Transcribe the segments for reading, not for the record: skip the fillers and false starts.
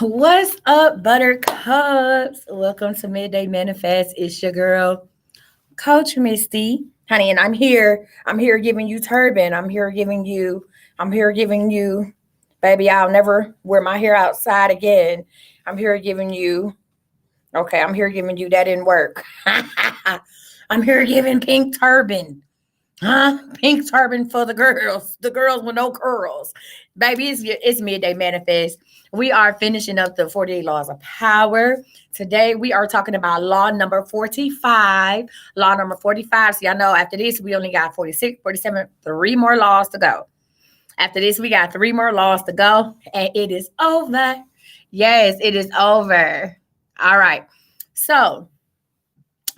What's up, Buttercups? Welcome to Midday Manifest. It's your girl, Coach Misty, honey, and I'm here. I'm here giving you turban. I'm here giving you, baby. I'll never wear my hair outside again. I'm here giving you. Okay, I'm here giving you. That didn't work. I'm here giving pink turban. Huh? Pink turban for the girls with no curls. Baby, it's midday manifest. We are finishing up the 48 laws of power. Today, we are talking about law number 45. Law number 45. So, y'all know after this, we only got 46, 47, three more laws to go. After this, we got three more laws to go, and it is over. Yes, it is over. All right. So,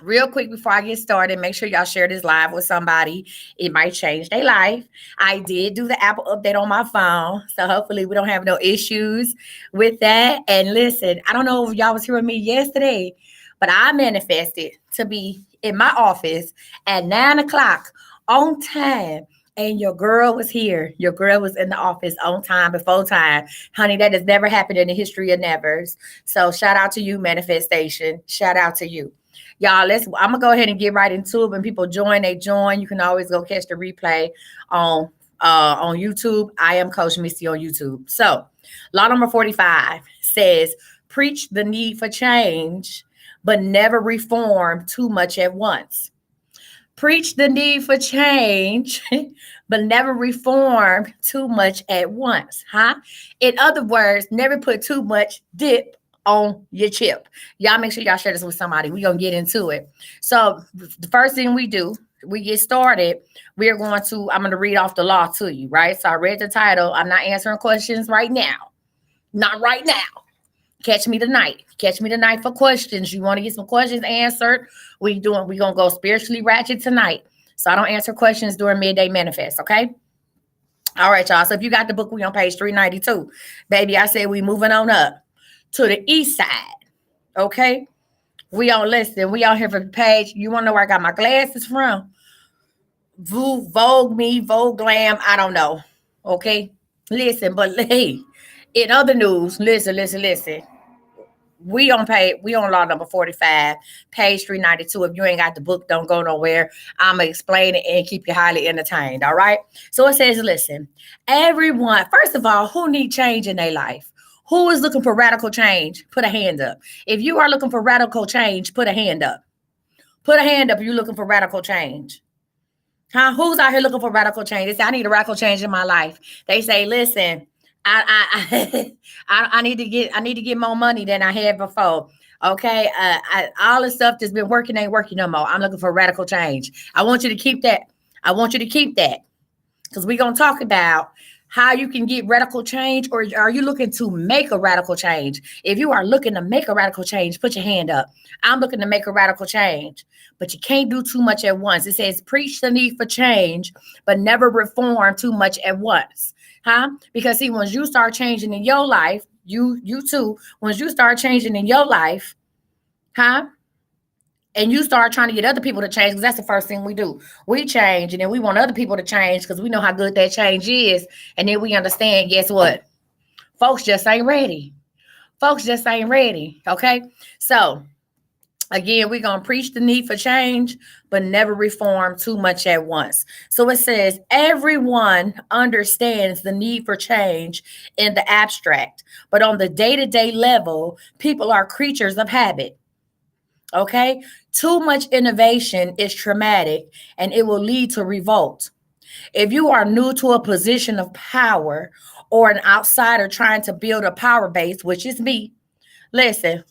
real quick before I get started, make sure y'all share this live with somebody. It might change their life. I did do the Apple update on my phone, so hopefully we don't have no issues with that. And listen, I don't know if y'all was hearing me yesterday, but I manifested to be in my office at 9 o'clock on time. And your girl was here. Your girl was in the office on time, before time. Honey, that has never happened in the history of nevers. So shout out to you, manifestation. Shout out to you. Y'all, I'm gonna go ahead and get right into it. When people join, they join. You can always go catch the replay on on YouTube. I am Coach Misty on YouTube. So law number 45 says preach the need for change, but never reform too much at once. Preach the need for change, but never reform too much at once. Huh? In other words, never put too much dip on your chip. Y'all make sure y'all share this with somebody. We're going to get into it. So the first thing we do, we get started, I'm going to read off the law to you, right? So I read the title. I'm not answering questions right now. Not right now. Catch me tonight. Catch me tonight for questions. You want to get some questions answered? We gonna go spiritually ratchet tonight. So I don't answer questions during midday manifest, okay? All right, y'all. So if you got the book, we on page 392. Baby, I said we moving on up to the east side. Okay? We on listen. We on here for the page. You want to know where I got my glasses from? Vogue me, Vogue Glam. I don't know. Okay? Listen, but hey, in other news, listen. We on law number 45, page 392. If you ain't got the book, don't go nowhere. I'ma explain it and keep you highly entertained. All right. So it says, listen, everyone, first of all, who need change in their life? Who is looking for radical change? Put a hand up. If you are looking for radical change, put a hand up. Put a hand up if you're looking for radical change. Huh? Who's out here looking for radical change? They say, I need a radical change in my life. They say, listen, I need to get more money than I had before. Okay, all the stuff that's been working ain't working no more. I'm looking for radical change. I want you to keep that. I want you to keep that because we're gonna talk about how you can get radical change, or are you looking to make a radical change? If you are looking to make a radical change, put your hand up. I'm looking to make a radical change, but you can't do too much at once. It says preach the need for change, but never reform too much at once. Huh? Because see, once you start changing in your life, you too, once you start changing in your life, huh? And you start trying to get other people to change, because that's the first thing we do. We change, and then we want other people to change because we know how good that change is. And then we understand, guess what? Folks just ain't ready. Folks just ain't ready. Okay. So again, we're going to preach the need for change, but never reform too much at once. So it says, everyone understands the need for change in the abstract, but on the day-to-day level, people are creatures of habit. Okay? Too much innovation is traumatic and it will lead to revolt. If you are new to a position of power or an outsider trying to build a power base, which is me, listen.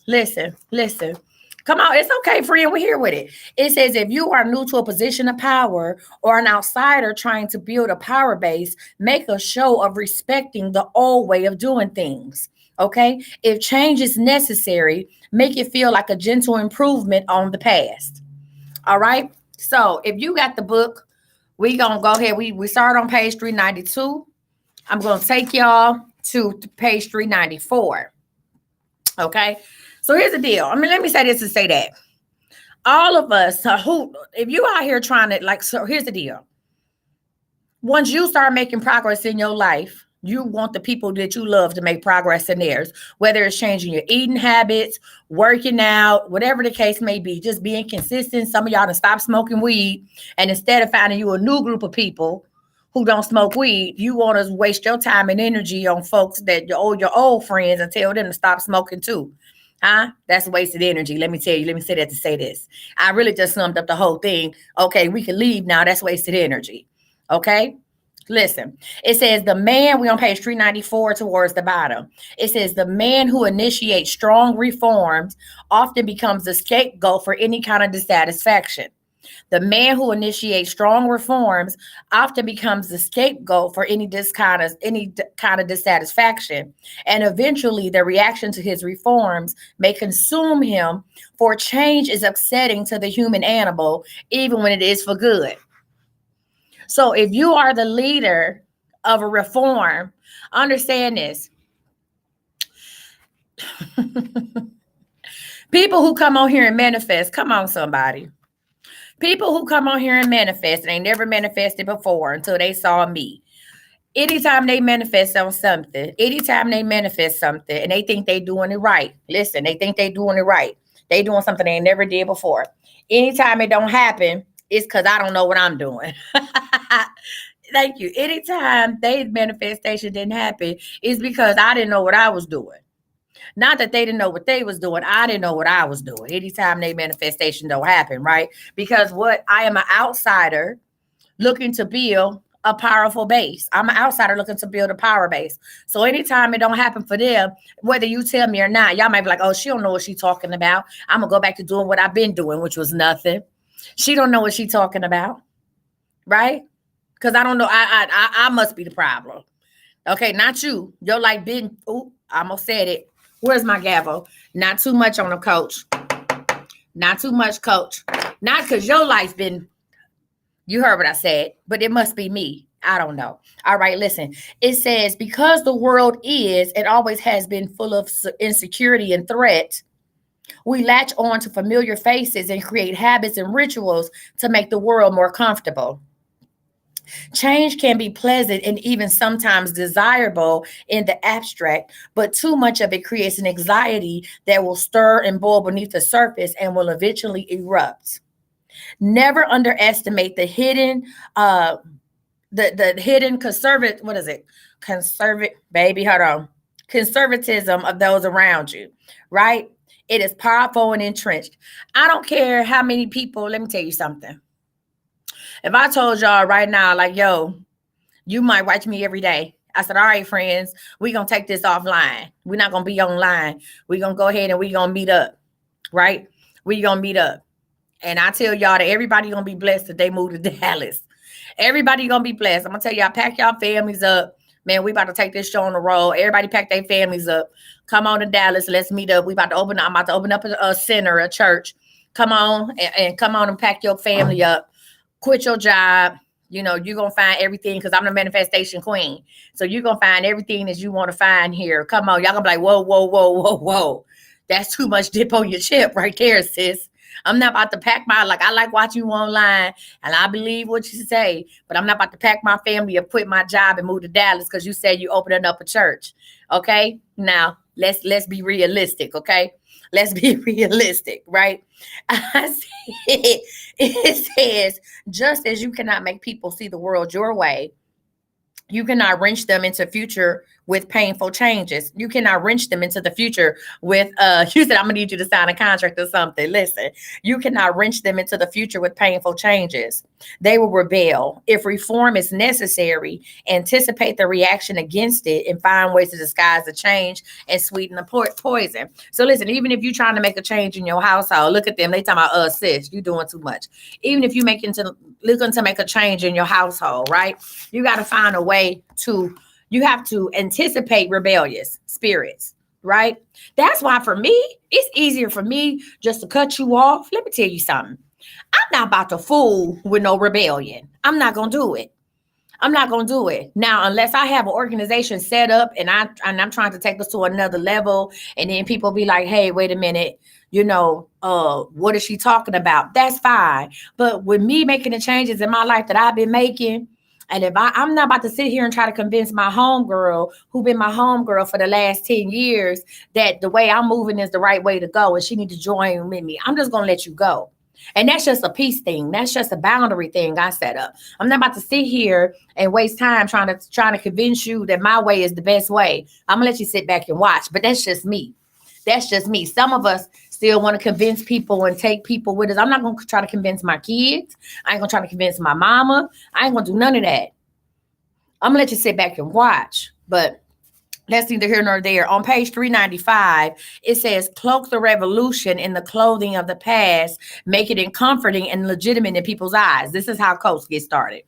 Come on, it's okay, friend. We're here with it. It says if you are new to a position of power or an outsider trying to build a power base, make a show of respecting the old way of doing things. Okay. If change is necessary, make it feel like a gentle improvement on the past. All right. So if you got the book, we gonna go ahead. We start on page 392. I'm gonna take y'all to page 394. Okay. So here's the deal. I mean, let me say this and say that. All of us, if you out here trying to so here's the deal. Once you start making progress in your life, You want the people that you love to make progress in theirs, whether it's changing your eating habits, working out, whatever the case may be, just being consistent. Some of y'all to stop smoking weed. And instead of finding you a new group of people who don't smoke weed, you want to waste your time and energy on folks that your old friends and tell them to stop smoking too. Huh? That's wasted energy. Let me tell you. Let me say that to say this. I really just summed up the whole thing. Okay, we can leave now. That's wasted energy. Okay? Listen, it says the man, we on page 394 towards the bottom. It says the man who initiates strong reforms often becomes the scapegoat for any kind of dissatisfaction. The man who initiates strong reforms often becomes the scapegoat for any kind of dissatisfaction, and eventually the reaction to his reforms may consume him. For change is upsetting to the human animal, even when it is for good. So if you are the leader of a reform, understand this. People who come on here and manifest, come on, somebody. People who come on here and manifest, and they never manifested before until they saw me. Anytime they manifest on something, anytime they manifest something and they think they doing it right, listen, they think they doing it right. They doing something they never did before. Anytime it don't happen, it's because I don't know what I'm doing. Thank you. Anytime they manifestation didn't happen, it's because I didn't know what I was doing. Not that they didn't know what they was doing. I didn't know what I was doing. Anytime they manifestation don't happen, right? Because what I am an outsider looking to build a powerful base. I'm an outsider looking to build a power base. So anytime it don't happen for them, whether you tell me or not, y'all might be like, oh, she don't know what she's talking about. I'm gonna go back to doing what I've been doing, which was nothing. She don't know what she's talking about, right? Because I don't know. I must be the problem. Okay, not you. Your life been. Ooh, I almost said it. Where's my gavel? Not too much on them, coach. Not too much, coach. Not because your life been. You heard what I said, but it must be me. I don't know. All right, listen. It says, because the world is and always has been full of insecurity and threat, we latch on to familiar faces and create habits and rituals to make the world more comfortable. Change can be pleasant and even sometimes desirable in the abstract, but too much of it creates an anxiety that will stir and boil beneath the surface and will eventually erupt. Never underestimate the hidden the hidden conservative, what is it? Conservative, baby, hold on. Conservatism of those around you, right? It is powerful and entrenched. I don't care how many people, let me tell you something. If I told y'all right now, like, yo, you might watch me every day. I said, all right, friends, we're going to take this offline. We're not going to be online. We're going to go ahead and we're going to meet up, right? We're going to meet up. And I tell y'all that everybody going to be blessed if they move to Dallas. Everybody going to be blessed. I'm going to tell y'all, pack y'all families up. Man, we about to take this show on the road. Everybody pack their families up. Come on to Dallas. Let's meet up. I'm about to open up a center, a church. Come on and come on and pack your family up. Quit your job. You know, you're going to find everything because I'm the manifestation queen. So you're going to find everything that you want to find here. Come on. Y'all going to be like, whoa, whoa, whoa, whoa, whoa. That's too much dip on your chip right there, sis. I'm not about to pack I like watching you online and I believe what you say, but I'm not about to pack my family or quit my job and move to Dallas because you said you opening up a church. Okay. Now let's be realistic. Okay. Let's be realistic, right? It says, just as you cannot make people see the world your way, you cannot wrench them into future with painful changes. You cannot wrench them into the future with, you said, I'm gonna need you to sign a contract or something. Listen, you cannot wrench them into the future with painful changes. They will rebel. If reform is necessary, anticipate the reaction against it and find ways to disguise the change and sweeten the poison. So listen, even if you're trying to make a change in your household, look at them. They talking about, sis, you doing too much. Even if you're looking to make a change in your household, right? You got to find a way to, you have to anticipate rebellious spirits, right? That's why for me, it's easier for me just to cut you off. Let me tell you something. I'm not about to fool with no rebellion. I'm not going to do it. I'm not going to do it. Now, unless I have an organization set up and I'm trying to take us to another level, and then people be like, hey, wait a minute, what is she talking about? That's fine. But with me making the changes in my life that I've been making, And if I'm not about to sit here and try to convince my homegirl, who been my homegirl for the last 10 years, that the way I'm moving is the right way to go and she need to join with me, I'm just going to let you go. And that's just a peace thing. That's just a boundary thing I set up. I'm not about to sit here and waste time trying to convince you that my way is the best way. I'm gonna let you sit back and watch. But that's just me. That's just me. Some of us still want to convince people and take people with us. I'm not going to try to convince my kids. I ain't going to try to convince my mama. I ain't going to do none of that. I'm going to let you sit back and watch. But that's neither here nor there. On page 395, it says, cloak the revolution in the clothing of the past, make it comforting and legitimate in people's eyes. This is how cults get started.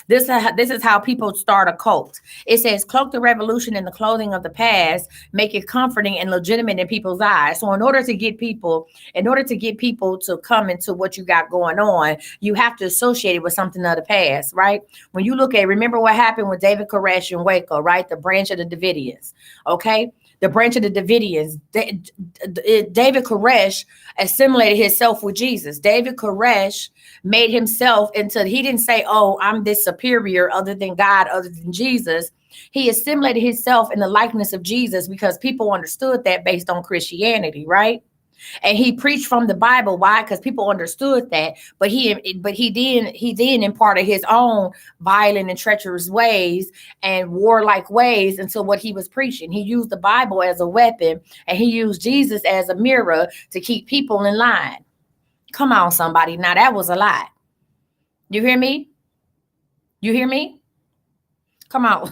This is how people start a cult. It says, cloak the revolution in the clothing of the past, make it comforting and legitimate in people's eyes. So in order to get people to come into what you got going on, you have to associate it with something of the past, right? When you look at, remember what happened with David Koresh and Waco, right? The branch of the Davidians, okay? The branch of the Davidians, David Koresh assimilated himself with Jesus. David Koresh made himself into, he didn't say, oh, I'm this superior other than God, other than Jesus. He assimilated himself in the likeness of Jesus because people understood that based on Christianity, right? And he preached from the Bible. Why? Because people understood that. But he then imparted his own violent and treacherous ways and warlike ways into what he was preaching. He used the Bible as a weapon, and he used Jesus as a mirror to keep people in line. Come on, somebody. Now that was a lie. You hear me? You hear me? Come on.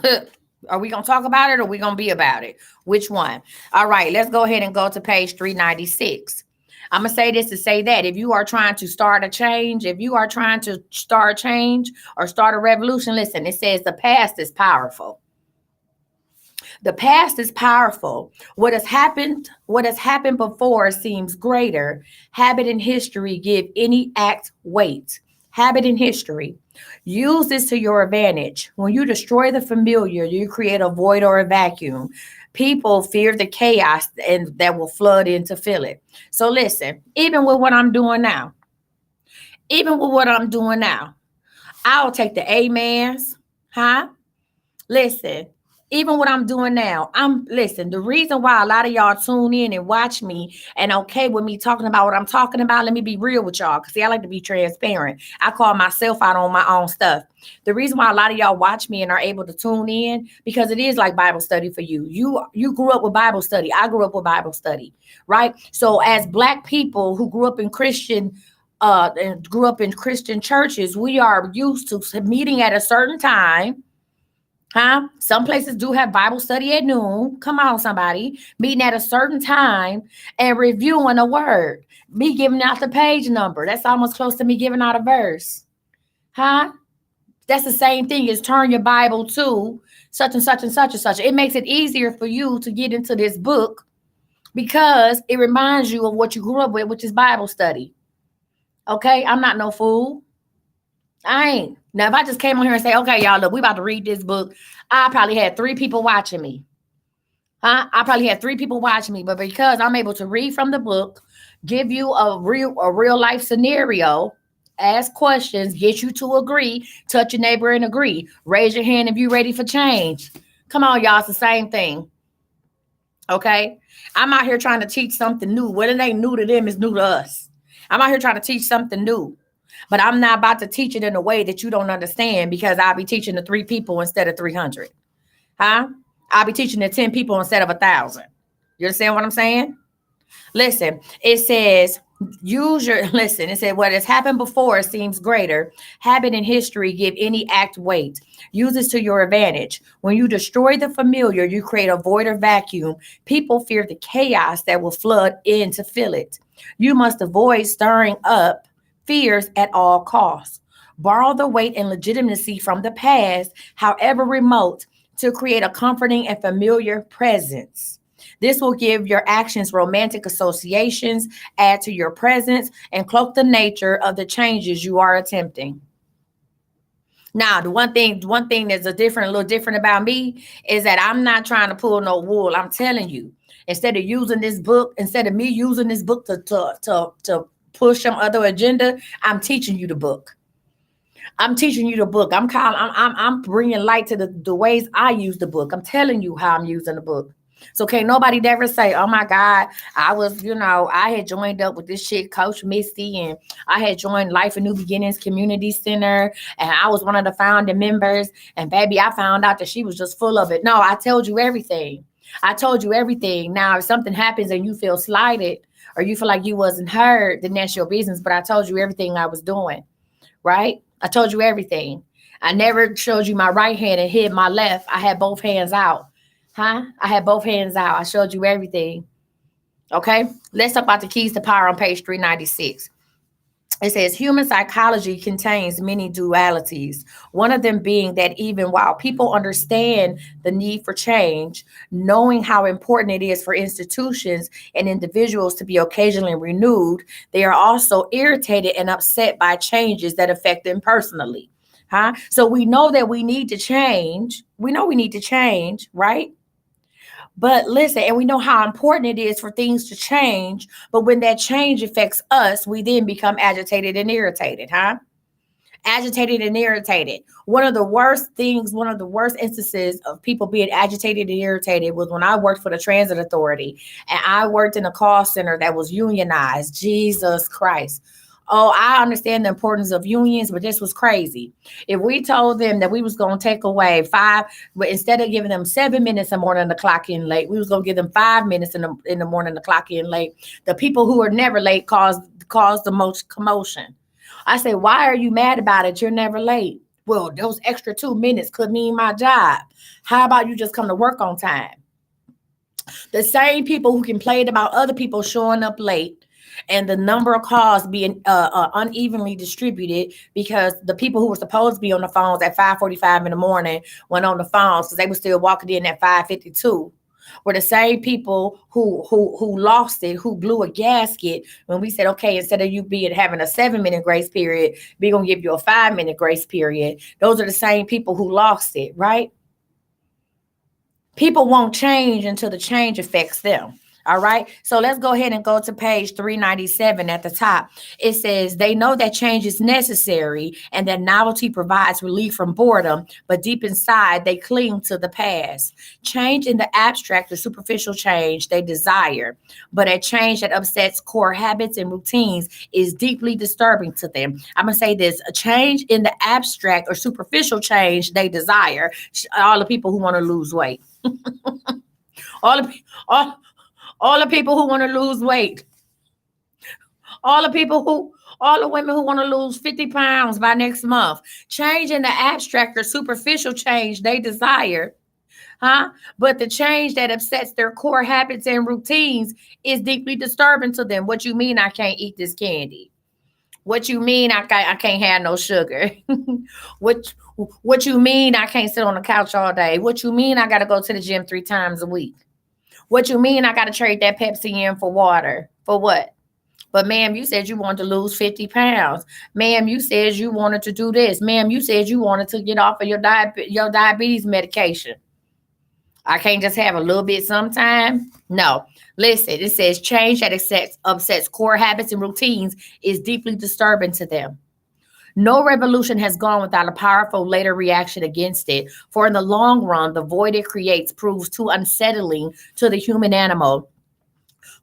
Are we going to talk about it or are we going to be about it? Which one? All right, let's go ahead and go to page 396. I'm going to say this to say that if you are trying to start a change, if you are trying to start change or start a revolution, listen, it says the past is powerful. The past is powerful. What has happened before seems greater. Habit and history give any act weight. Habit and history. Use this to your advantage. When you destroy the familiar, you create a void or a vacuum. People fear the chaos and that will flood in to fill it. So listen, even with what I'm doing now, I'll take the amens, huh? Listen, even what I'm doing now, the reason why a lot of y'all tune in and watch me and okay with me talking about what I'm talking about, let me be real with y'all, because see, I like to be transparent. I call myself out on my own stuff. The reason why a lot of y'all watch me and are able to tune in, because it is like Bible study for you. You grew up with Bible study. I grew up with Bible study, right? So as Black people who grew up in Christian churches, we are used to meeting at a certain time. Huh? Some places do have Bible study at noon. Come on, somebody. Meeting at a certain time and reviewing a word. Me giving out the page number. That's almost close to me giving out a verse. Huh? That's the same thing as turn your Bible to such and such and such and such. It makes it easier for you to get into this book because it reminds you of what you grew up with, which is Bible study. Okay? I'm not no fool. I ain't. Now, if I just came on here and say, okay, y'all, look, we about to read this book, I probably had 3 people watching me. Huh? I probably had 3 people watching me, but because I'm able to read from the book, give you a real life scenario, ask questions, get you to agree, touch your neighbor and agree, raise your hand if you're ready for change. Come on, y'all, it's the same thing. Okay? I'm out here trying to teach something new. What it ain't new to them is new to us. I'm out here trying to teach something new. But I'm not about to teach it in a way that you don't understand because I'll be teaching to 3 people instead of 300. Huh? I'll be teaching to 10 people instead of 1,000. You understand what I'm saying? Listen, it says, it said, what has happened before seems greater. Habit and history give any act weight. Use this to your advantage. When you destroy the familiar, you create a void or vacuum. People fear the chaos that will flood in to fill it. You must avoid stirring up fears at all costs. Borrow the weight and legitimacy from the past, however remote, to create a comforting and familiar presence. This will give your actions romantic associations, add to your presence, and cloak the nature of the changes you are attempting. Now, the one thing that's a little different about me is that I'm not trying to pull no wool. I'm telling you, instead of me using this book to push some other agenda, I'm teaching you the book. I'm teaching you the book. I'm bringing light to the ways I use the book. I'm telling you how I'm using the book. So can't nobody ever say, "Oh my God, I was, I had joined up with this shit, Coach Misty, and I had joined Life and New Beginnings Community Center, and I was one of the founding members, and baby, I found out that she was just full of it." No, I told you everything. I told you everything. Now, if something happens and you feel slighted or you feel like you wasn't heard, then that's your business. But I told you everything I was doing, right? I told you everything. I never showed you my right hand and hid my left. I had both hands out. Huh? I had both hands out. I showed you everything. Okay? Let's talk about the keys to power on page 396. It says human psychology contains many dualities, one of them being that even while people understand the need for change, knowing how important it is for institutions and individuals to be occasionally renewed, they are also irritated and upset by changes that affect them personally. Huh? So we know that we need to change. We know we need to change, right? But listen, and we know how important it is for things to change. But when that change affects us, we then become agitated and irritated, huh? Agitated and irritated. One of the worst instances of people being agitated and irritated was when I worked for the Transit Authority and I worked in a call center that was unionized. Jesus Christ. Oh, I understand the importance of unions, but this was crazy. If we told them that we was going to take away five, but instead of giving them 7 minutes in the morning to clock in late, we was going to give them 5 minutes in the morning to clock in late. The people who are never late caused the most commotion. I say, why are you mad about it? You're never late. Well, those extra 2 minutes could mean my job. How about you just come to work on time? The same people who complained about other people showing up late and the number of calls being unevenly distributed because the people who were supposed to be on the phones at 5:45 in the morning went on the phones because they were still walking in at 5:52 were the same people who lost it, who blew a gasket when we said, okay, instead of you being having a 7 minute grace period, we're gonna give you a 5 minute grace period. Those are the same people who lost it, right? People won't change until the change affects them. All right. So let's go ahead and go to page 397 at the top. It says they know that change is necessary and that novelty provides relief from boredom, but deep inside they cling to the past. Change in the abstract or superficial change they desire, but a change that upsets core habits and routines is deeply disturbing to them. I'm going to say this: a change in the abstract or superficial change they desire. All the people who want to lose weight. all the all, all the people who want to lose weight, all the women who want to lose 50 pounds by next month. Change in the abstract or superficial change they desire, huh? But the change that upsets their core habits and routines is deeply disturbing to them. What you mean I can't eat this candy? What you mean I can't have no sugar? what what you mean I can't sit on the couch all day? What you mean I got to go to the gym 3 times a week? What you mean I got to trade that Pepsi in for water? For what? But ma'am, you said you wanted to lose 50 pounds. Ma'am, you said you wanted to do this. Ma'am, you said you wanted to get off of your diabetes medication. I can't just have a little bit sometime. No. Listen, it says change that upsets core habits and routines is deeply disturbing to them. No revolution has gone without a powerful later reaction against it, for in the long run, the void it creates proves too unsettling to the human animal,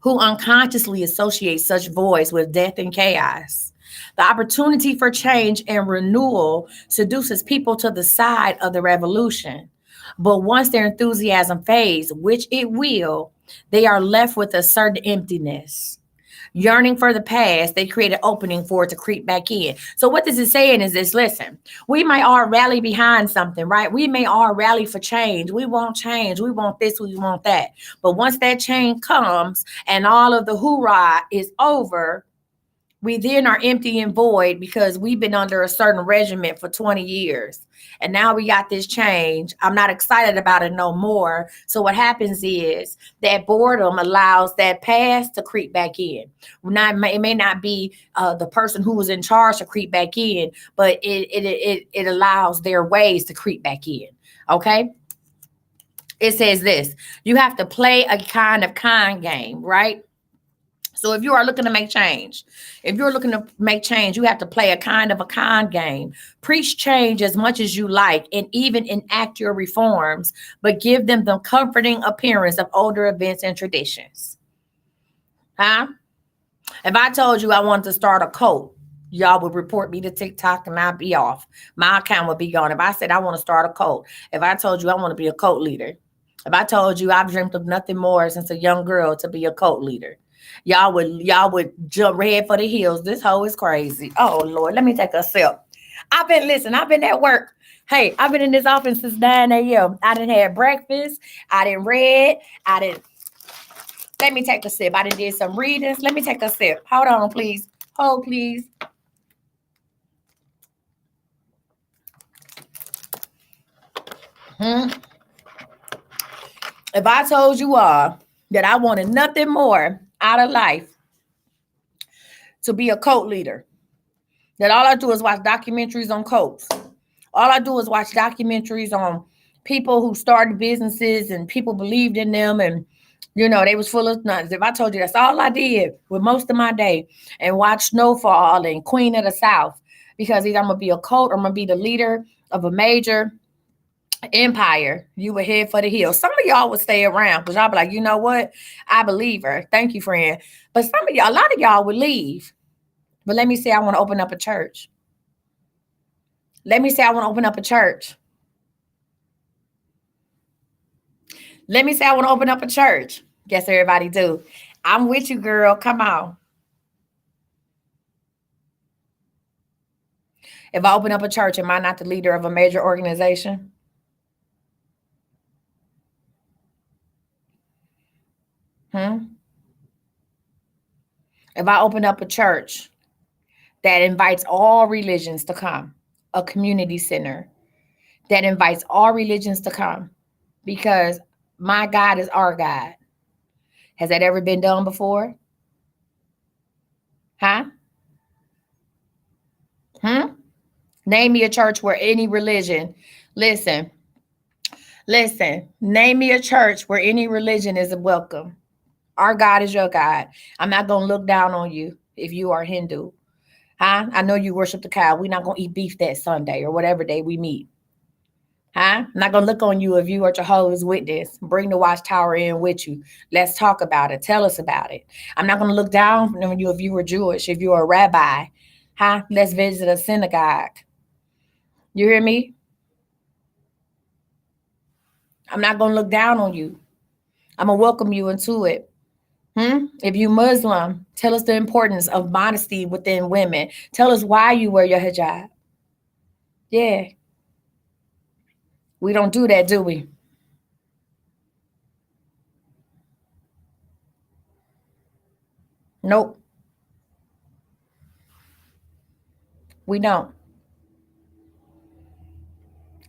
who unconsciously associates such voids with death and chaos. The opportunity for change and renewal seduces people to the side of the revolution. But once their enthusiasm fades, which it will, they are left with a certain emptiness. Yearning for the past, they create an opening for it to creep back in. So what this is saying is this: listen, we may all rally behind something, right? We may all rally for change. We want change. We want this, we want that. But once that change comes and all of the hoorah is over, we then are empty and void because we've been under a certain regimen for 20 years. And now we got this change. I'm not excited about it no more. So what happens is that boredom allows that past to creep back in. It may not be the person who was in charge to creep back in, but it allows their ways to creep back in. Okay. It says this: you have to play a kind game, right? So if you are looking to make change, if you're looking to make change, you have to play a kind of a con game. Preach change as much as you like and even enact your reforms, but give them the comforting appearance of older events and traditions. Huh? If I told you I wanted to start a cult, y'all would report me to TikTok and I'd be off. My account would be gone. If I said I want to start a cult, if I told you I want to be a cult leader, if I told you I've dreamt of nothing more since a young girl to be a cult leader, y'all would jump red for the hills. This hoe is crazy. Oh Lord, let me take a sip. I've been at work. Hey, I've been in this office since 9 a.m. I didn't have breakfast. I didn't read. I didn't let me take a sip. I did some readings. Let me take a sip. Hold on, please. Hold, please. Hmm. If I told you all that I wanted nothing more out of life to be a cult leader, that all I do is watch documentaries on cults. All I do is watch documentaries on people who started businesses and people believed in them and they was full of nuts. If I told you that's all I did with most of my day and watch Snowfall and Queen of the South, because either I'm gonna be a cult or I'm gonna be the leader of a major empire, you would head for the hill. Some of y'all would stay around because y'all be like, you know what? I believe her. Thank you, friend. But some of y'all, a lot of y'all would leave. But let me say I want to open up a church. Let me say I want to open up a church. Let me say I want to open up a church. Guess everybody do. I'm with you, girl. Come on. If I open up a church, am I not the leader of a major organization? Hmm? If I open up a church that invites all religions to come, a community center that invites all religions to come, because my God is our God. Has that ever been done before? Huh? Hmm? Name me a church where any religion, listen, name me a church where any religion is welcome. Our God is your God. I'm not going to look down on you if you are Hindu. Huh? I know you worship the cow. We're not going to eat beef that Sunday or whatever day we meet. Huh? I'm not going to look on you if you are Jehovah's Witness. Bring the watchtower in with you. Let's talk about it. Tell us about it. I'm not going to look down on you if you were Jewish, if you are a rabbi. Huh? Let's visit a synagogue. You hear me? I'm not going to look down on you. I'm going to welcome you into it. If you Muslim, tell us the importance of modesty within women. Tell us why you wear your hijab. Yeah, we don't do that, do we? Nope, we don't.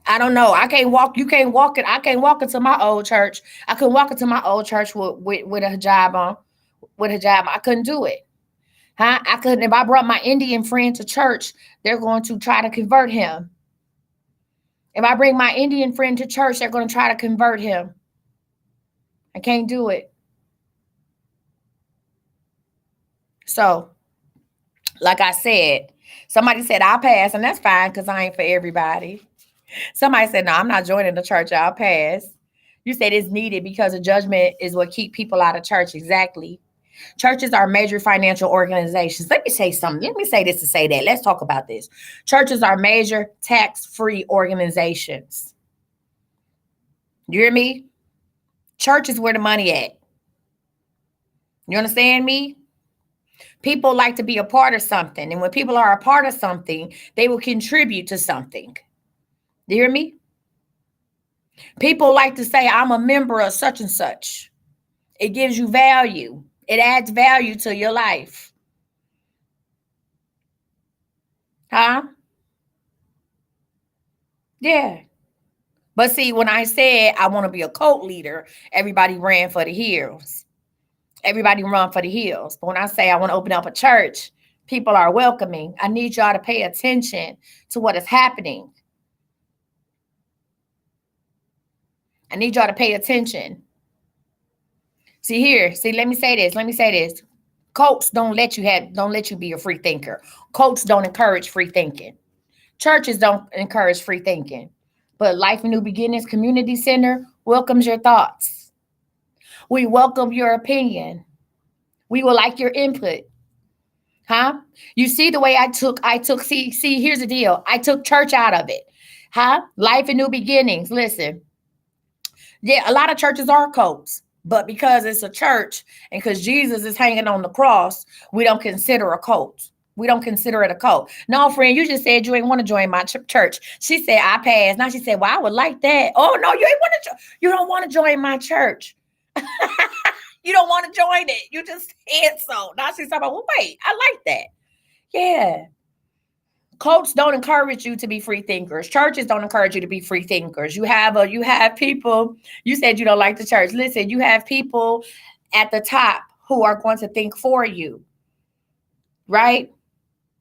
I don't know. I can't walk. You can't walk it. I can't walk into my old church. I couldn't walk into my old church with a hijab on, with a hijab. I couldn't do it. Huh? I couldn't. If I brought my Indian friend to church, they're going to try to convert him. If I bring my Indian friend to church, they're going to try to convert him. I can't do it. So, like I said, somebody said I'll pass, and that's fine because I ain't for everybody. Somebody said, no, I'm not joining the church. I'll pass. You said it's needed because the judgment is what keep people out of church. Exactly. Churches are major financial organizations. Let me say something. Let me say this to say that. Let's talk about this. Churches are major tax-free organizations. You hear me? Church is where the money at. You understand me? People like to be a part of something. And when people are a part of something, they will contribute to something. Do you hear me? People like to say, I'm a member of such and such. It gives you value. It adds value to your life. Huh? Yeah. But see, when I said I want to be a cult leader, everybody ran for the hills. Everybody run for the hills. But when I say I want to open up a church, people are welcoming. I need y'all to pay attention to what is happening. I need y'all to pay attention. See here. See, let me say this. Let me say this. Cults don't let you be a free thinker. Cults don't encourage free thinking. Churches don't encourage free thinking. But Life and New Beginnings Community Center welcomes your thoughts. We welcome your opinion. We would like your input. Huh? You see the way see, here's the deal. I took church out of it. Huh? Life and New Beginnings. Listen, yeah, a lot of churches are cults, but because it's a church and because Jesus is hanging on the cross, we don't consider a cult. We don't consider it a cult. No, friend, you just said you ain't want to join my church. She said, I passed. Now she said, well, I would like that. Oh, no, you don't want to join my church. You don't want to join it. You just said so. Now she's talking about, well, wait, I like that. Yeah. Cults don't encourage you to be free thinkers. Churches don't encourage you to be free thinkers. You have people, you said you don't like the church. Listen, you have people at the top who are going to think for you, right?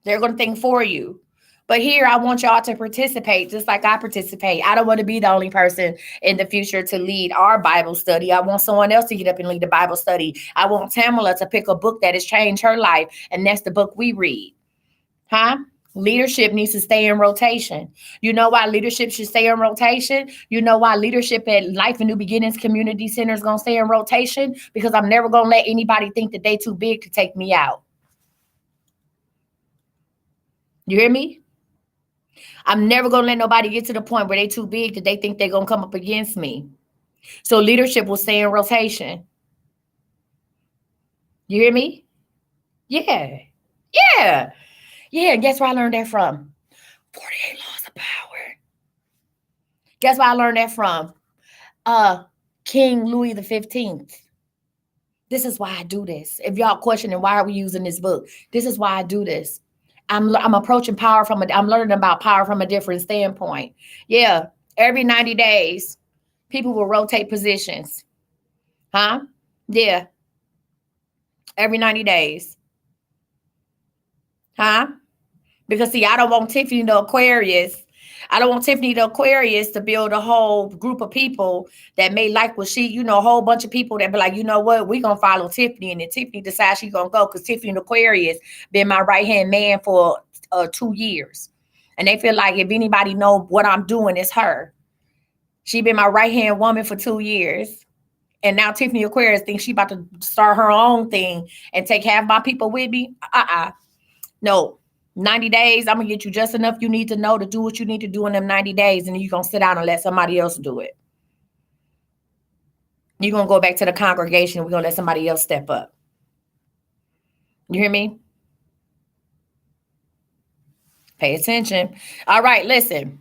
They're going to think for you. But here, I want y'all to participate just like I participate. I don't want to be the only person in the future to lead our Bible study. I want someone else to get up and lead the Bible study. I want Tamala to pick a book that has changed her life, and that's the book we read. Huh? Leadership needs to stay in rotation. You know why leadership should stay in rotation? You know why leadership at Life and New Beginnings Community Center is going to stay in rotation? Because I'm never going to let anybody think that they too big to take me out. You hear me? I'm never going to let nobody get to the point where they too big that they think they're going to come up against me. So leadership will stay in rotation. You hear me? Yeah. Yeah. Yeah. Guess where I learned that from? 48 Laws of Power. Guess where I learned that from? King Louis the 15th. This is why I do this. If y'all questioning why are we using this book, this is why I do this. I'm approaching power I'm learning about power from a different standpoint. Yeah, every 90 days, people will rotate positions. Huh? Yeah. Every 90 days. Huh? Because see, I don't want Tiffany the Aquarius. I don't want Tiffany the Aquarius to build a whole group of people that may like what a whole bunch of people that be like, you know what, we gonna follow Tiffany, and then Tiffany decides she's gonna go because Tiffany the Aquarius been my right-hand man for 2 years. And they feel like if anybody know what I'm doing, it's her. She been my right-hand woman for 2 years. And now Tiffany Aquarius thinks she about to start her own thing and take half my people with me. No. 90 days, I'm going to get you just enough you need to know to do what you need to do in them 90 days, and then you're going to sit down and let somebody else do it. You're going to go back to the congregation. We're going to let somebody else step up. You hear me? Pay attention. All right, listen.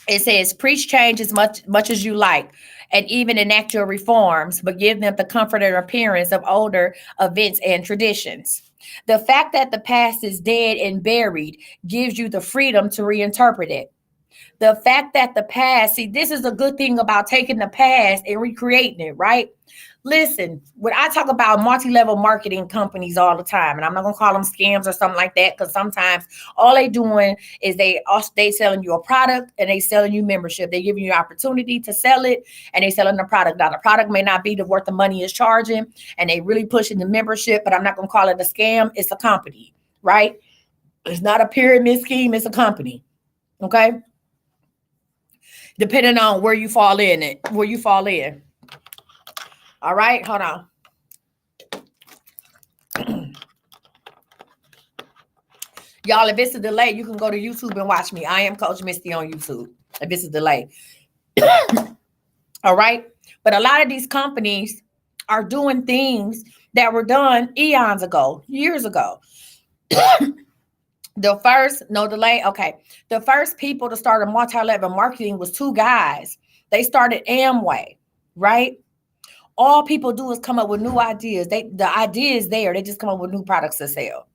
It says, preach change as much as you like, and even enact your reforms, but give them the comfort and appearance of older events and traditions. The fact that the past is dead and buried gives you the freedom to reinterpret it. The fact that the past, see, this is a good thing about taking the past and recreating it, right? Listen, when I talk about multi-level marketing companies all the time, and I'm not going to call them scams or something like that, because sometimes all they doing is they selling you a product and they selling you membership. They giving you opportunity to sell it, and they selling the product. Now, the product may not be the worth the money is charging, and they really pushing the membership, but I'm not going to call it a scam. It's a company, right? It's not a pyramid scheme. It's a company, okay? Depending on where you fall in. All right, hold on. Y'all, if it's a delay, you can go to YouTube and watch me. I am Coach Misty on YouTube, if it's a delay. All right? But a lot of these companies are doing things that were done eons ago, years ago. The first people to start a multi-level marketing was 2 guys. They started Amway, right? All people do is come up with new ideas. The idea is there. They just come up with new products to sell.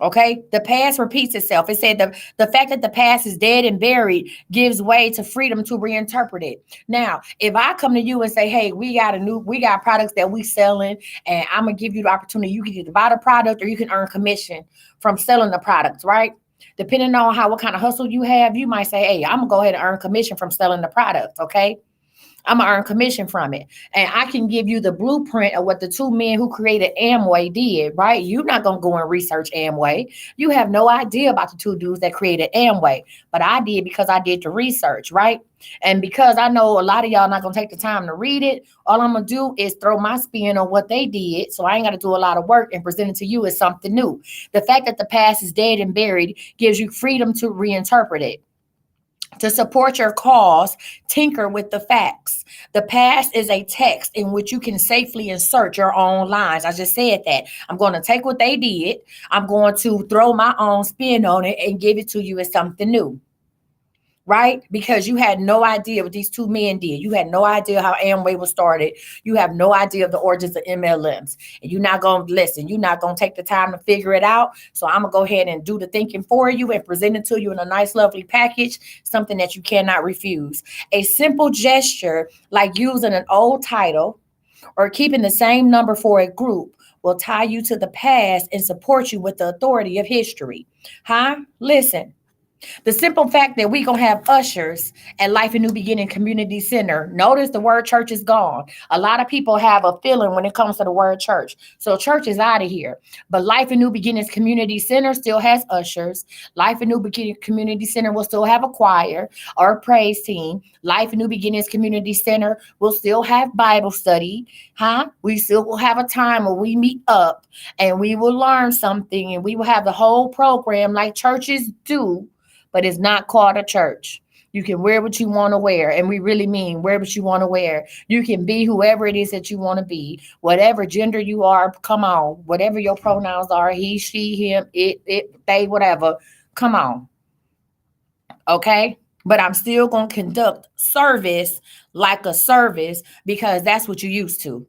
Okay. The past repeats itself. It said the fact that the past is dead and buried gives way to freedom to reinterpret it. Now, if I come to you and say, hey, we got products that we selling, and I'm going to give you the opportunity. You can either buy the product or you can earn commission from selling the products, right? Depending on what kind of hustle you have, you might say, hey, I'm going to go ahead and earn commission from selling the product. Okay. I'm gonna earn commission from it. And I can give you the blueprint of what the two men who created Amway did, right? You're not gonna go and research Amway. You have no idea about the two dudes that created Amway. But I did because I did the research, right? And because I know a lot of y'all not gonna take the time to read it, all I'm gonna do is throw my spin on what they did. So I ain't gotta do a lot of work and present it to you as something new. The fact that the past is dead and buried gives you freedom to reinterpret it. To support your cause, tinker with the facts. The past is a text in which you can safely insert your own lines. I just said that. I'm going to take what they did, I'm going to throw my own spin on it and give it to you as something new. Right? Because you had no idea what these two men did. You had no idea how Amway was started. You have no idea of the origins of MLMs. And you're not going to listen. You're not going to take the time to figure it out. So I'm going to go ahead and do the thinking for you and present it to you in a nice, lovely package, something that you cannot refuse. A simple gesture like using an old title or keeping the same number for a group will tie you to the past and support you with the authority of history. Huh? Listen. The simple fact that we going to have ushers at Life and New Beginning Community Center. Notice the word church is gone. A lot of people have a feeling when it comes to the word church. So church is out of here. But Life and New Beginnings Community Center still has ushers. Life and New Beginning Community Center will still have a choir or a praise team. Life and New Beginnings Community Center will still have Bible study. We still will have a time where we meet up and we will learn something and we will have the whole program like churches do. But it's not called a church. You can wear what you want to wear. And we really mean wear what you want to wear. You can be whoever it is that you want to be. Whatever gender you are, come on. Whatever your pronouns are, he, she, him, it, they, whatever. Come on. Okay? But I'm still going to conduct service like a service because that's what you're used to.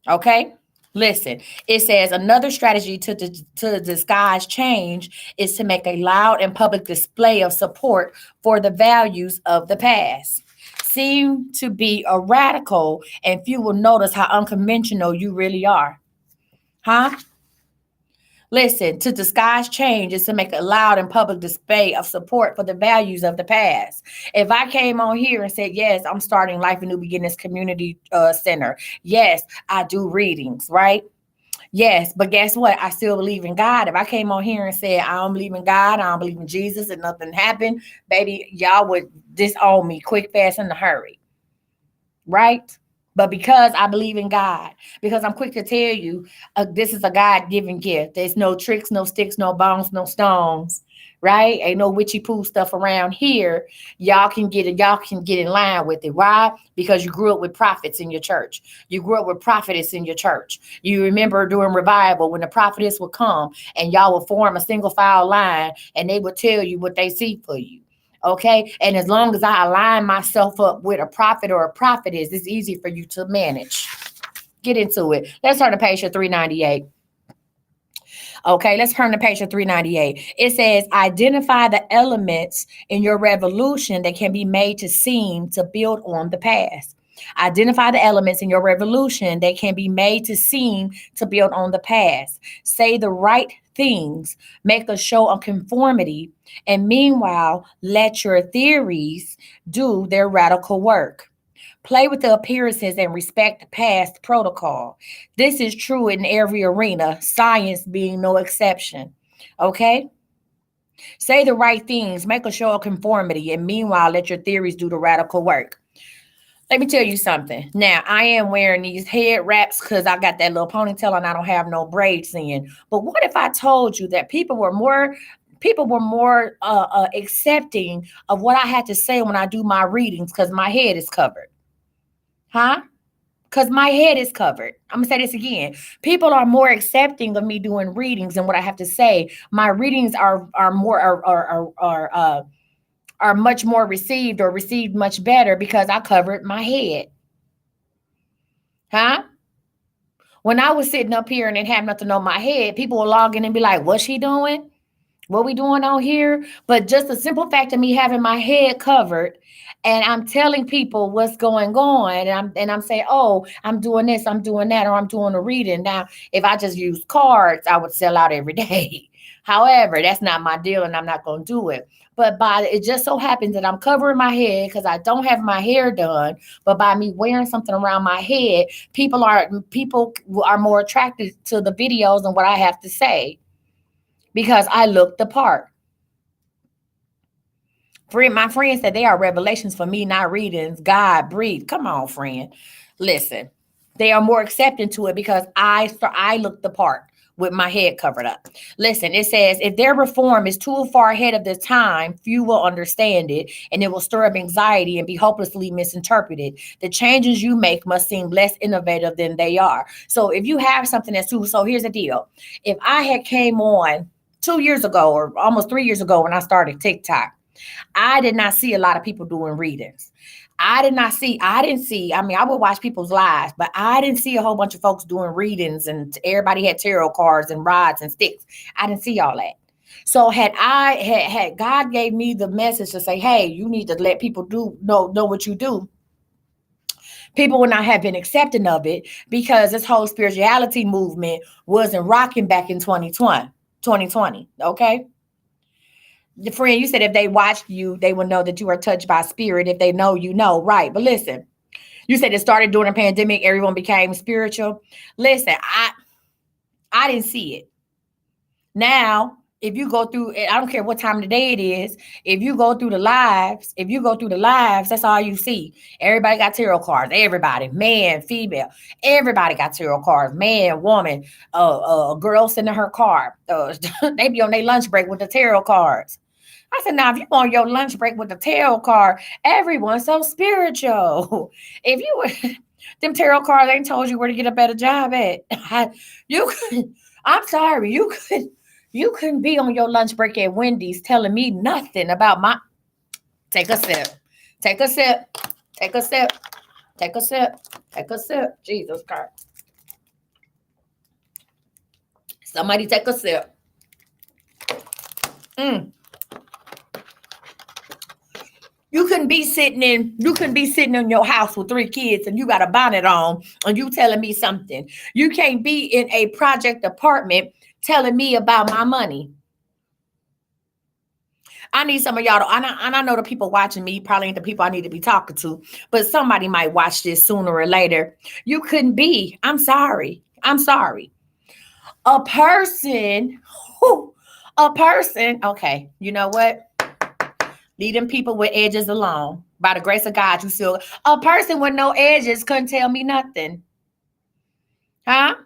Okay? Listen, it says another strategy to disguise change is to make a loud and public display of support for the values of the past. Seem to be a radical, and few will notice how unconventional you really are. Huh? Listen, to disguise change is to make a loud and public display of support for the values of the past. If I came on here and said, yes, I'm starting Life and New Beginnings Community Center. Yes, I do readings, right? Yes, but guess what? I still believe in God. If I came on here and said, I don't believe in God, I don't believe in Jesus, and nothing happened, baby, y'all would disown me quick, fast, in a hurry. Right? But because I believe in God, because I'm quick to tell you, this is a God-given gift. There's no tricks, no sticks, no bones, no stones, right? Ain't no witchy poo stuff around here. Y'all can get it. Y'all can get in line with it. Why? Because you grew up with prophets in your church. You grew up with prophetess in your church. You remember during revival when the prophetess would come and y'all would form a single file line and they would tell you what they see for you. Okay. And as long as I align myself up with a prophet or a prophetess, it's easy for you to manage. Get into it. Let's turn to page 398. Okay, let's turn to page 398. It says, identify the elements in your revolution that can be made to seem to build on the past. Identify the elements in your revolution that can be made to seem to build on the past. Say the right things, make a show of conformity, and meanwhile, let your theories do their radical work. Play with the appearances and respect past protocol. This is true in every arena, science being no exception. Okay? Say the right things, make a show of conformity, and meanwhile, let your theories do the radical work. Let me tell you something. Now, I am wearing these head wraps because I got that little ponytail and I don't have no braids in. But what if I told you that people were more accepting of what I had to say when I do my readings because my head is covered? Huh? Because my head is covered. I'm gonna say this again. People are more accepting of me doing readings and what I have to say. My readings are much more received or received much better because I covered my head. Huh? When I was sitting up here and didn't have nothing on my head, people would log in and be like, what's she doing? What we doing on here? But just the simple fact of me having my head covered and I'm telling people what's going on, and I'm saying, oh, I'm doing this, I'm doing that, or I'm doing a reading. Now, if I just use cards, I would sell out every day. However, that's not my deal and I'm not gonna do it. But by it just so happens that I'm covering my head because I don't have my hair done, but by me wearing something around my head, people are more attracted to the videos and what I have to say because I look the part. My friend said they are revelations for me, not readings. God breathe. Come on, friend. Listen, they are more accepting to it because I look the part with my head covered up. Listen, it says if their reform is too far ahead of the time, few will understand it, and it will stir up anxiety and be hopelessly misinterpreted. The changes you make must seem less innovative than they are. So if you have something that's too, so here's the deal: if I had came on 2 years ago or almost 3 years ago when I started TikTok, I did not see a lot of people doing readings. I didn't see, I mean, I would watch people's lives, but I didn't see a whole bunch of folks doing readings and everybody had tarot cards and rods and sticks. I didn't see all that. So had God gave me the message to say, hey, you need to let people know what you do, people would not have been accepting of it because this whole spirituality movement wasn't rocking back in 2020. Okay. The friend, you said if they watched you, they would know that you are touched by spirit. If they know, you know, right? But listen, you said it started during the pandemic. Everyone became spiritual. Listen, I didn't see it. Now, if you go through, I don't care what time of the day it is. If you go through the lives, that's all you see. Everybody got tarot cards. Everybody, man, female, everybody got tarot cards. Man, woman, a girl sending her card. They be on their lunch break with the tarot cards. I said, now if you on your lunch break with the tarot card, everyone's so spiritual. If you were them tarot cards ain't told you where to get a better job at. you could, I'm sorry, you couldn't be on your lunch break at Wendy's telling me nothing about my take a sip. Take a sip. Take a sip. Take a sip. Take a sip. Jesus Christ. Somebody take a sip. Mm. You couldn't be sitting in your house with 3 kids and you got a bonnet on and you telling me something. You can't be in a project apartment telling me about my money. I need some of y'all to, and I know the people watching me probably ain't the people I need to be talking to, but somebody might watch this sooner or later. You couldn't be. I'm sorry. I'm sorry. A person, a person, okay, you know what? Leave them people with edges alone. By the grace of God, you still a person with no edges couldn't tell me nothing. Huh?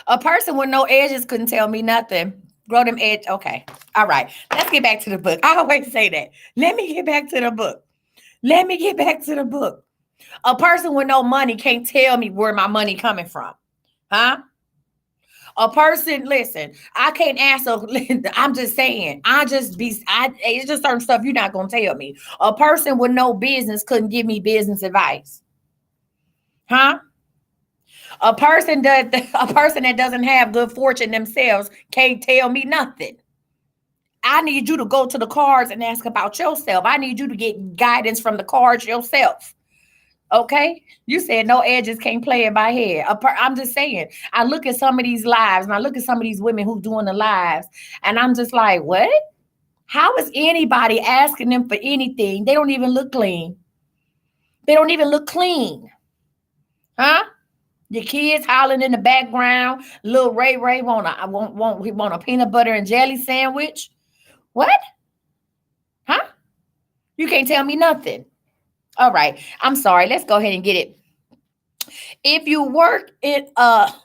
A person with no edges couldn't tell me nothing. Grow them edge. Okay. All right. Let's get back to the book. I always say that. Let me get back to the book. Let me get back to the book. A person with no money can't tell me where my money coming from. Huh? A person, listen, I can't answer. I'm just saying, it's just certain stuff you're not going to tell me. A person with no business couldn't give me business advice. Huh? A person that doesn't have good fortune themselves can't tell me nothing. I need you to go to the cards and ask about yourself. I need you to get guidance from the cards yourself. Okay, you said no edges, can't play in my head. I'm just saying. I look at some of these lives, and I look at some of these women who doing the lives, and I'm just like, what? How is anybody asking them for anything? They don't even look clean. They don't even look clean, huh? Your kids howling in the background. Little Ray want a peanut butter and jelly sandwich. What? Huh? You can't tell me nothing. All right. I'm sorry. Let's go ahead and get it. If you work in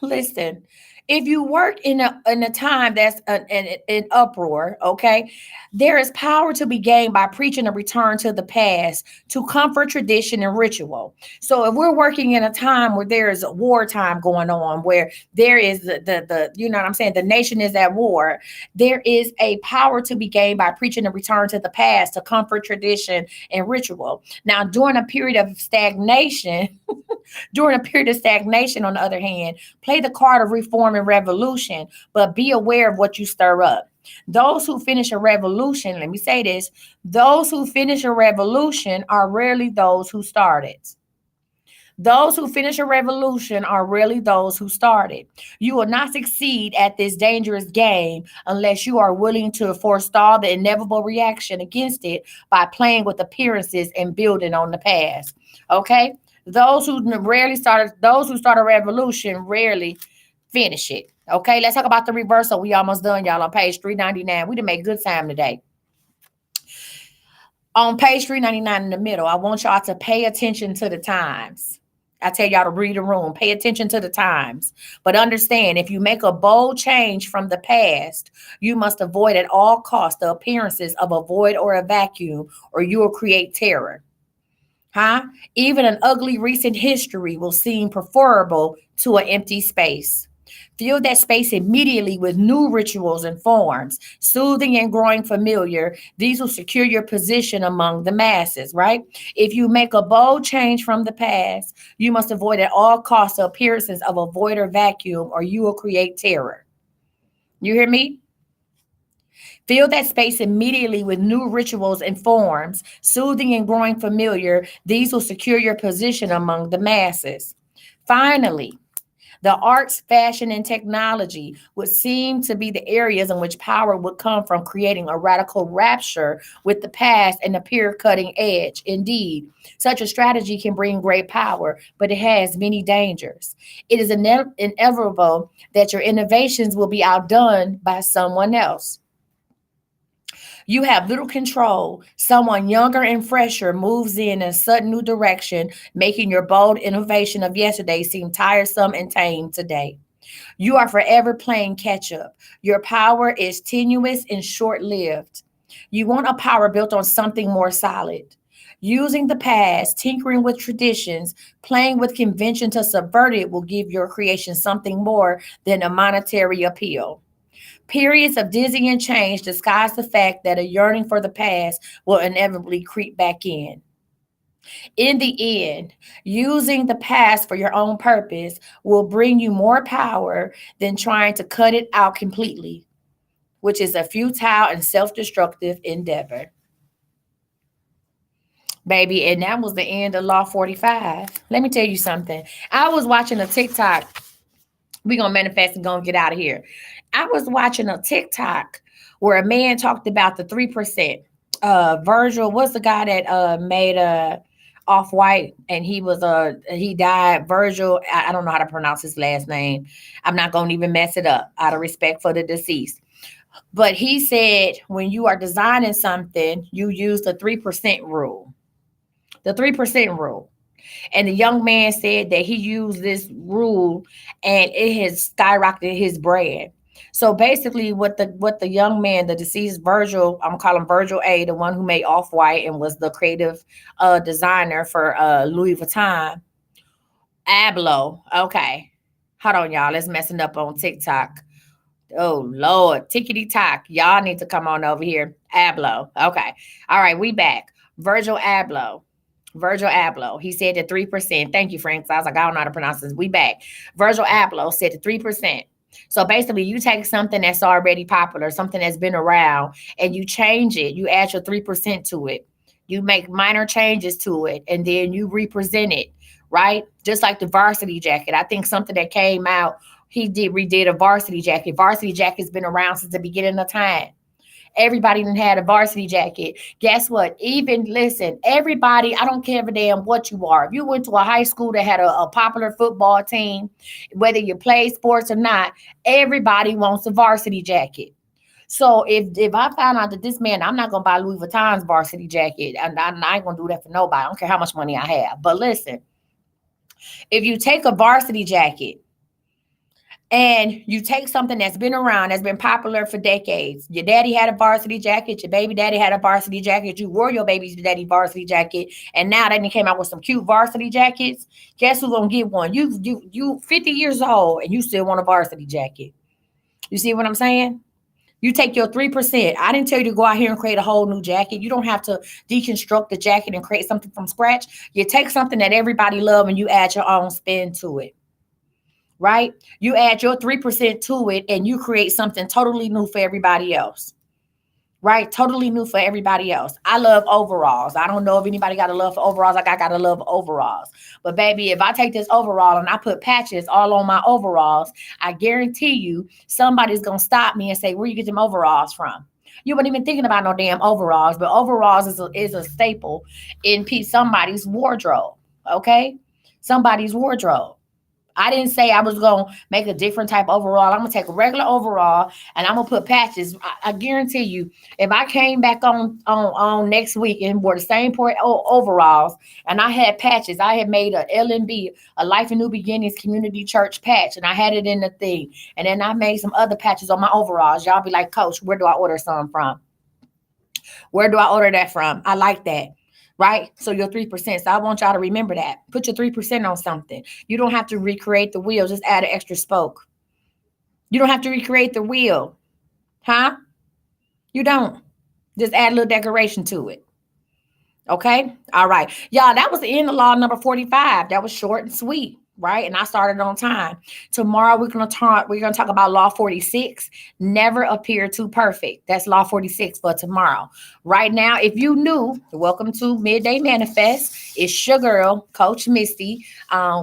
listen, if you work in a time that's an uproar, okay, there is power to be gained by preaching a return to the past, to comfort, tradition, and ritual. So if we're working in a time where there is a wartime going on, where there is the you know what I'm saying, the nation is at war, there is a power to be gained by preaching a return to the past, to comfort, tradition, and ritual. Now, during a period of stagnation, During a period of stagnation, on the other hand, play the card of reform and revolution, but be aware of what you stir up. Those who finish a revolution, let me say this, those who finish a revolution are rarely those who started. Those who finish a revolution are really those who started. You will not succeed at this dangerous game unless you are willing to forestall the inevitable reaction against it by playing with appearances and building on the past. Okay? Those who start a revolution rarely finish it. Okay, let's talk about the reversal. We almost done, y'all, on page 399. We done made good time today. On page 399 in the middle, I want y'all to pay attention to the times. I tell y'all to read the room, pay attention to the times. But understand, if you make a bold change from the past, you must avoid at all costs the appearances of a void or a vacuum, or you will create terror. Huh? Even an ugly recent history will seem preferable to an empty space. Fill that space immediately with new rituals and forms, soothing and growing familiar. These will secure your position among the masses, right? If you make a bold change from the past, you must avoid at all costs the appearances of a void or vacuum, or you will create terror. You hear me? Fill that space immediately with new rituals and forms, soothing and growing familiar. These will secure your position among the masses. Finally, the arts, fashion, and technology would seem to be the areas in which power would come from creating a radical rapture with the past and appear cutting edge. Indeed, such a strategy can bring great power, but it has many dangers. It is inevitable that your innovations will be outdone by someone else. You have little control. Someone younger and fresher moves in a sudden new direction, making your bold innovation of yesterday seem tiresome and tame today. You are forever playing catch up. Your power is tenuous and short lived. You want a power built on something more solid. Using the past, tinkering with traditions, playing with convention to subvert it will give your creation something more than a monetary appeal. Periods of dizzying change disguise the fact that a yearning for the past will inevitably creep back in. In the end, using the past for your own purpose will bring you more power than trying to cut it out completely, which is a futile and self destructive endeavor. Baby, and that was the end of Law 45. Let me tell you something. I was watching a TikTok. We're going to manifest and going to get out of here. I was watching a TikTok where a man talked about the 3%. Virgil was the guy that made Off-White, and he died. Virgil, I don't know how to pronounce his last name. I'm not going to even mess it up out of respect for the deceased. But he said when you are designing something, you use the 3% rule. The 3% rule. And the young man said that he used this rule and it has skyrocketed his brand. So basically, what the young man, the deceased Virgil, I'm calling Virgil A, the one who made Off-White and was the creative designer for Louis Vuitton. Ablo. Okay. Hold on, y'all. Let's messing up on TikTok. Oh Lord, tickety tock. Y'all need to come on over here. Ablo. Okay. All right, we back. Virgil Abloh. Virgil Abloh. He said the 3%. Thank you, Frank. So I was like, I don't know how to pronounce this. We back. Virgil Abloh said the 3%. So basically, you take something that's already popular, something that's been around, and you change it. You add your 3% to it. You make minor changes to it, and then you represent it, right? Just like the varsity jacket. I think something that came out, he redid a varsity jacket. Varsity jacket's been around since the beginning of time. Everybody done had a varsity jacket. Guess what? Even listen, everybody, I don't care a damn what you are. If you went to a high school that had a popular football team, whether you play sports or not, everybody wants a varsity jacket. So if I found out that this man, I'm not gonna buy Louis Vuitton's varsity jacket, and I ain't gonna do that for nobody. I don't care how much money I have. But listen, if you take a varsity jacket and you take something that's been around, that's been popular for decades. Your daddy had a varsity jacket. Your baby daddy had a varsity jacket. You wore your baby's daddy varsity jacket. And now they came out with some cute varsity jackets. Guess who's going to get one? You 50 years old and you still want a varsity jacket. You see what I'm saying? You take your 3%. I didn't tell you to go out here and create a whole new jacket. You don't have to deconstruct the jacket and create something from scratch. You take something that everybody loves and you add your own spin to it, right? You add your 3% to it and you create something totally new for everybody else. Right? Totally new for everybody else. I love overalls. I don't know if anybody got a love for overalls like I got a love for overalls. But baby, if I take this overall and I put patches all on my overalls, I guarantee you somebody's going to stop me and say, where you get them overalls from? You weren't even thinking about no damn overalls, but overalls is a staple in somebody's wardrobe. Okay? Somebody's wardrobe. I didn't say I was going to make a different type of overall. I'm going to take a regular overall and I'm going to put patches. I guarantee you, if I came back on next week and wore the same pair of overalls and I had patches, I had made a LNB, a Life and New Beginnings Community Church patch, and I had it in the thing. And then I made some other patches on my overalls. Y'all be like, Coach, where do I order some from? Where do I order that from? I like that. Right? So your 3%. So I want y'all to remember that. Put your 3% on something. You don't have to recreate the wheel. Just add an extra spoke. You don't have to recreate the wheel. Huh? You don't. Just add a little decoration to it. Okay? All right. Y'all, that was the end of law number 45. That was short and sweet. Right? And I started on time. Tomorrow we're gonna talk about law 46. Never appear too perfect. That's law 46 for tomorrow. Right now, if you new, welcome to Midday Manifest. It's your girl, Coach Misty.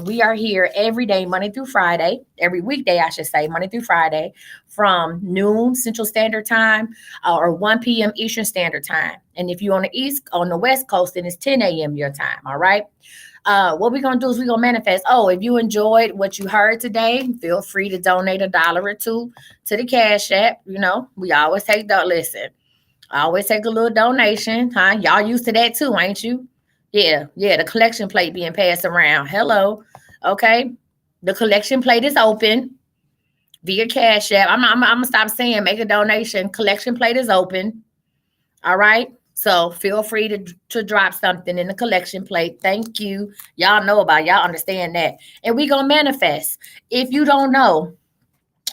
We are here every day, Monday through Friday, every weekday, I should say, Monday through Friday, from noon Central Standard Time or 1 p.m. Eastern Standard Time. And if you're on the West Coast, then it's 10 a.m. your time. All right. What we're going to do is we're going to manifest. Oh, if you enjoyed what you heard today, feel free to donate $1 or $2 to the Cash App. You know, we always take listen, I always take a little donation. Huh? Y'all used to that too, ain't you? Yeah. The collection plate being passed around. Hello. Okay. The collection plate is open via Cash App. I'm going to stop saying make a donation. Collection plate is open. All right. So feel free to drop something in the collection plate. Thank you. Y'all know about it. Y'all understand that. And we going to manifest. If you don't know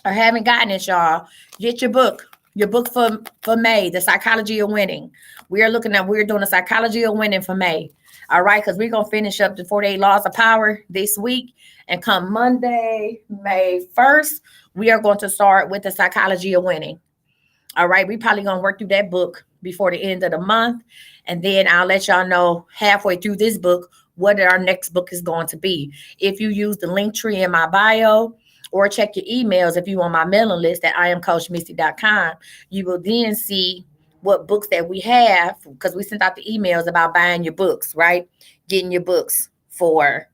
or haven't gotten it, y'all, get your book. Your book for May, The Psychology of Winning. We're doing the Psychology of Winning for May. All right, because we're going to finish up the 48 Laws of Power this week. And come Monday, May 1st, we are going to start with the Psychology of Winning. All right, we probably going to work through that book before the end of the month. And then I'll let y'all know halfway through this book what our next book is going to be. If you use the link tree in my bio or check your emails, if you're on my mailing list at iamcoachmisty.com, you will then see what books that we have because we sent out the emails about buying your books, right? Getting your books for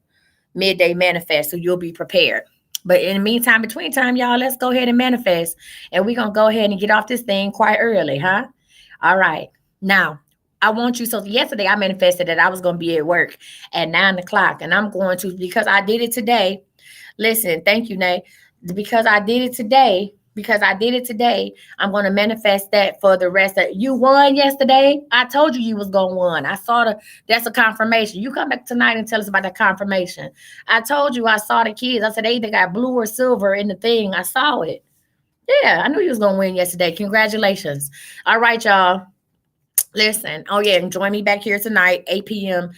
Midday Manifest so you'll be prepared. But in the meantime, between time, y'all, let's go ahead and manifest. And we're going to go ahead and get off this thing quite early, huh? All right. Now, I want you, so yesterday I manifested that I was going to be at work at 9 o'clock. And I'm going to, because I did it today. Listen, thank you, Nay. Because I did it today, I'm going to manifest that for the rest of you won yesterday. I told you was going to win. I saw that's a confirmation. You come back tonight and tell us about the confirmation. I told you I saw the kids. I said they either got blue or silver in the thing. I saw it. Yeah, I knew you was going to win yesterday. Congratulations. All right, y'all. Listen. Oh, yeah. And join me back here tonight, 8 p.m.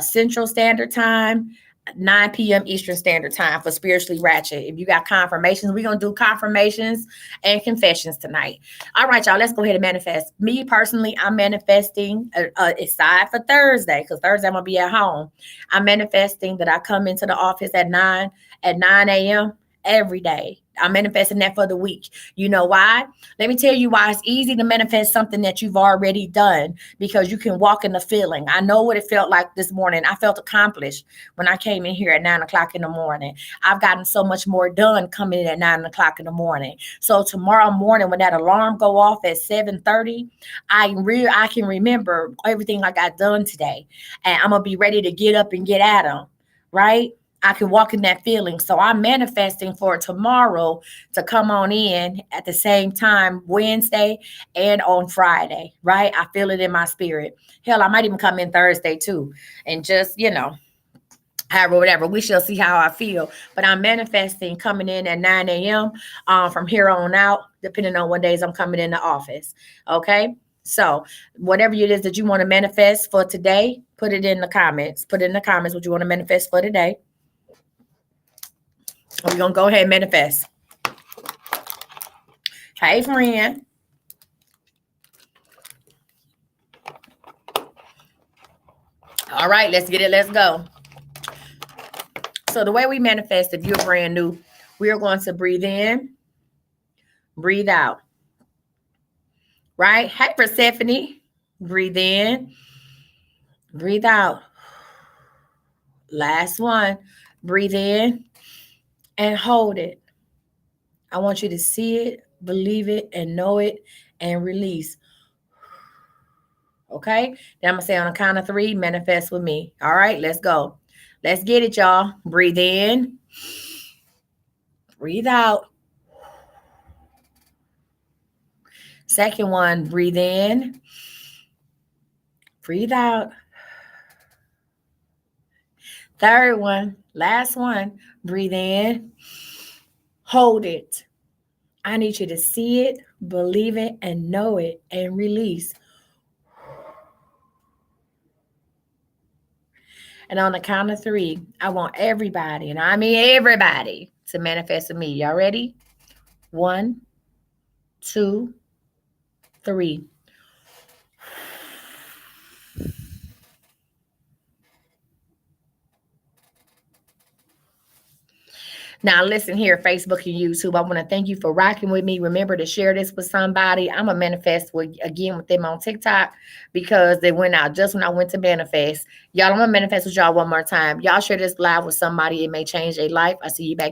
Central Standard Time, 9 p.m. Eastern Standard Time for Spiritually Ratchet. If you got confirmations, we're going to do confirmations and confessions tonight. All right, y'all. Let's go ahead and manifest. Me, personally, I'm manifesting, aside for Thursday, because Thursday I'm going to be at home. I'm manifesting that I come into the office at 9 a.m. every day. I'm manifesting that for the week. You know why? Let me tell you why it's easy to manifest something that you've already done, because you can walk in the feeling. I know what it felt like this morning. I felt accomplished when I came in here at 9 o'clock in the morning. I've gotten so much more done coming in at 9 o'clock in the morning. So tomorrow morning, when that alarm go off at 7:30, I can remember everything I got done today, and I'm gonna be ready to get up and get at them. Right? I can walk in that feeling. So I'm manifesting for tomorrow to come on in at the same time, Wednesday and on Friday, right? I feel it in my spirit. Hell, I might even come in Thursday too. And just, however, whatever. We shall see how I feel. But I'm manifesting coming in at 9 a.m. From here on out, depending on what days I'm coming in the office. Okay. So whatever it is that you want to manifest for today, put it in the comments. Put it in the comments what you want to manifest for today. We're going to go ahead and manifest. Hey, friend. All right, let's get it. Let's go. So the way we manifest, if you're brand new, we are going to breathe in, breathe out. Right? Hey, Persephone. Breathe in, breathe out. Last one. Breathe in and hold it. I want you to see it, believe it, and know it, and release. Okay? Then I'm going to say on a count of 3, manifest with me. All right, let's go. Let's get it, y'all. Breathe in. Breathe out. Second one, breathe in. Breathe out. Third one, last one, breathe in. Hold it. I need you to see it, believe it, and know it, and release. And on the count of 3, I want everybody, and I mean everybody, to manifest with me. Y'all ready? 1, 2, 3. Now, listen here, Facebook and YouTube. I want to thank you for rocking with me. Remember to share this with somebody. I'm going to manifest with them on TikTok because they went out just when I went to manifest. Y'all, I'm going to manifest with y'all one more time. Y'all share this live with somebody. It may change their life. I see you back here.